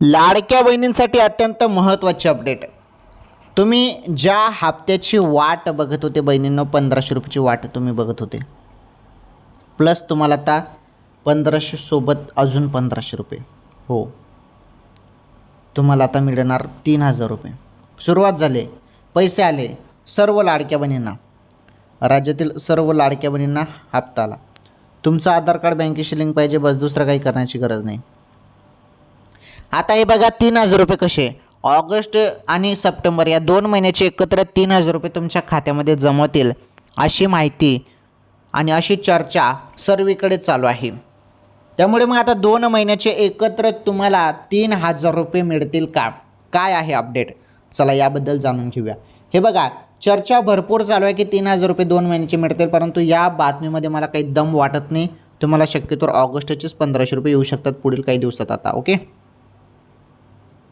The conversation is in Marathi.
लाडक्या बहिणींसाठी अत्यंत महत्त्वाची अपडेट. तुम्ही ज्या हप्त्याची वाट बघत होते बहिणींनो, 1500 रुपयाची वाट तुम्ही बघत होते, प्लस तुम्हाला आता 1500 सोबत अजून 1500 रुपये, हो तुम्हाला आता मिळणार 3000 रुपये. सुरुवात झाली, पैसे आले सर्व लाडक्या बहिणींना, राज्यातील सर्व लाडक्या बहिणींना हप्ता आला. तुमचं आधार कार्ड बँकेशी लिंक पाहिजे, बस दुसरं काही करण्याची गरज नाही. आता हे बघा 3000 रुपये कसे, ऑगस्ट आणि सप्टेंबर या 2 महिन्याचे एकत्र 3000 रुपये तुमच्या खात्यामध्ये जमा होतील अशी माहिती आणि अशी चर्चा सर्वीकडे चालू आहे. त्यामुळे मग आता 2 महिन्याचे एकत्र तुम्हाला 3000 रुपये मिळतील का, काय आहे अपडेट, चला याबद्दल जाणून घेऊया. हे बघा चर्चा भरपूर चालू आहे की 3000 रुपये 2 महिन्याचे मिळतील, परंतु या बातमीमध्ये मला काही दम वाटत नाही. तुम्हाला शक्यतोवर ऑगस्टचेच 1500 रुपये येऊ शकतात पुढील काही दिवसात आता. ओके.